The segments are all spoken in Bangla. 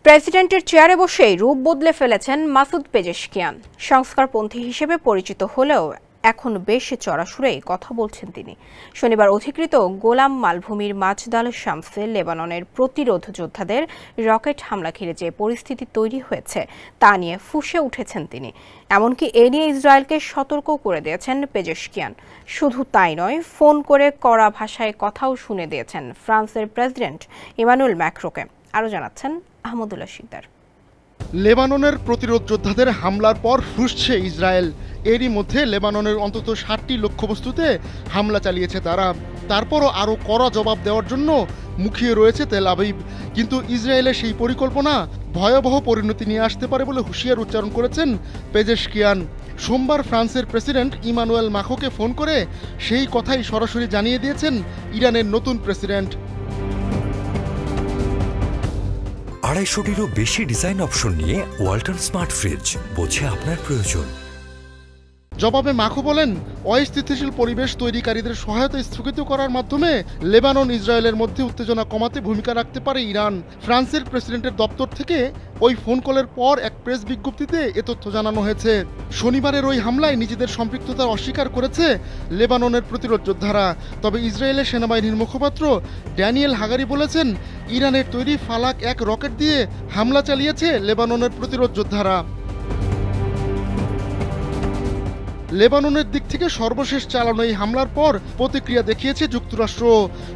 প্রেসিডেন্টের চেয়ারে বসেই রূপ বদলে ফেলেছেন মাসুদ পেজেশকিয়ান। সংস্কারপন্থী হিসেবে পরিচিত হলেও এখন বেশ চড়াসুরেই কথা বলছেন তিনি। শনিবার অধিকৃত গোলাম মালভূমির মাজদাল শামসে লেবাননের প্রতিরোধ যোদ্ধাদের রকেট হামলা ঘিরে যে পরিস্থিতি তৈরি হয়েছে তা নিয়ে ফুঁসে উঠেছেন তিনি। এমনকি এ নিয়ে ইসরায়েলকে সতর্ক করে দিয়েছেন পেজেশকিয়ান। শুধু তাই নয়, ফোন করে কড়া ভাষায় কথাও শুনে দিয়েছেন ফ্রান্সের প্রেসিডেন্ট ইমানুয়েল ম্যাক্রোকে। আরও জানাচ্ছেন আহমদুল্লাহ শিকদার। লেবাননের প্রতিরোধ যোদ্ধাদের হামলার পর ফুঁসছে ইসরায়েল। এরই মধ্যে লেবাননের অন্তত 60টি লক্ষ্যবস্তুতে হামলা চালিয়েছে তারা। তারপরও আরও কড়া জবাব দেওয়ার জন্য মুখিয়ে রয়েছে তেল আবিব। কিন্তু ইসরায়েলের সেই পরিকল্পনা ভয়াবহ পরিণতি নিয়ে আসতে পারে বলে হুঁশিয়ার উচ্চারণ করেছেন পেজেশকিয়ান। সোমবার ফ্রান্সের প্রেসিডেন্ট ইমানুয়েল মাখোকে ফোন করে সেই কথাই সরাসরি জানিয়ে দিয়েছেন ইরানের নতুন প্রেসিডেন্ট। 250-টিরও বেশি ডিজাইন অপশন নিয়ে ওয়ালটন স্মার্ট ফ্রিজ, বোঝে আপনার প্রয়োজন। জবাবে মাখো বলেন, অস্থিতিশীল পরিবেশ তৈরিকারীদের সহায়তা স্থগিত করার মাধ্যমে লেবানন ইসরায়েলের মধ্যে উত্তেজনা কমাতে ভূমিকা রাখতে পারে ইরান। ফ্রান্সের প্রেসিডেন্টের দপ্তর থেকে ওই ফোন কলের পর এক প্রেস বিজ্ঞপ্তিতে এ তথ্য জানানো হয়েছে। শনিবারের ওই হামলায় নিজেদের সম্পৃক্ততা অস্বীকার করেছে লেবাননের প্রতিরোধ যোদ্ধারা। তবে ইসরায়েলের সেনাবাহিনীর মুখপাত্র ড্যানিয়েল হাগারি বলেছেন, ইরানের তৈরি ফালাক 1 রকেট দিয়ে হামলা চালিয়েছে লেবাননের প্রতিরোধ যোদ্ধারা। লেবাননের দিক থেকে সর্বশেষ চালানো এই হামলার পর প্রতিক্রিয়া দেখিয়েছে যুক্তরাষ্ট্র।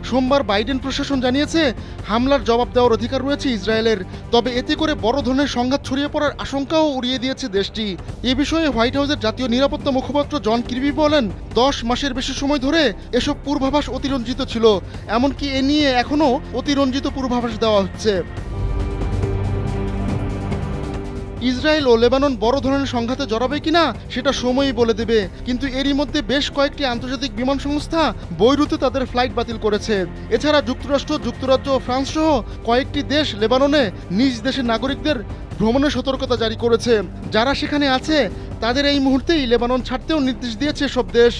সোমবার বাইডেন প্রশাসন জানিয়েছে, হামলার জবাব দেওয়ার অধিকার রয়েছে ইসরায়েলের। তবে এতে করে বড় ধরনের সংঘাত ছড়িয়ে পড়ার আশঙ্কাও উড়িয়ে দিয়েছে দেশটি। এ বিষয়ে হোয়াইট হাউসের জাতীয় নিরাপত্তা মুখপাত্র জন কির্বি বলেন, 10 মাসের বেশি সময় ধরে এসব পূর্বাভাস অতিরঞ্জিত ছিল। এমনকি এ নিয়ে এখনও অতিরঞ্জিত পূর্বাভাস দেওয়া হচ্ছে। ইসরায়েল ও লেবানন বড় ধরনের সংঘাতে জড়াবে কিনা সেটা সময়ই বলে দেবে। কিন্তু এরই মধ্যে বেশ কয়েকটি আন্তর্জাতিক বিমান সংস্থা বৈরুতে তাদের ফ্লাইট বাতিল করেছে। এছাড়া যুক্তরাষ্ট্র, যুক্তরাজ্য ও ফ্রান্স সহ কয়েকটি দেশ লেবাননে নিজ দেশের নাগরিকদের ভ্রমণের সতর্কতা জারি করেছে। যারা সেখানে আছে তাদের এই মুহূর্তেই লেবানন ছাড়তেও নির্দেশ দিয়েছে সব দেশ।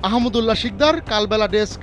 আহমদুল্লাহ শিকদার, কালবেলা ডেস্ক।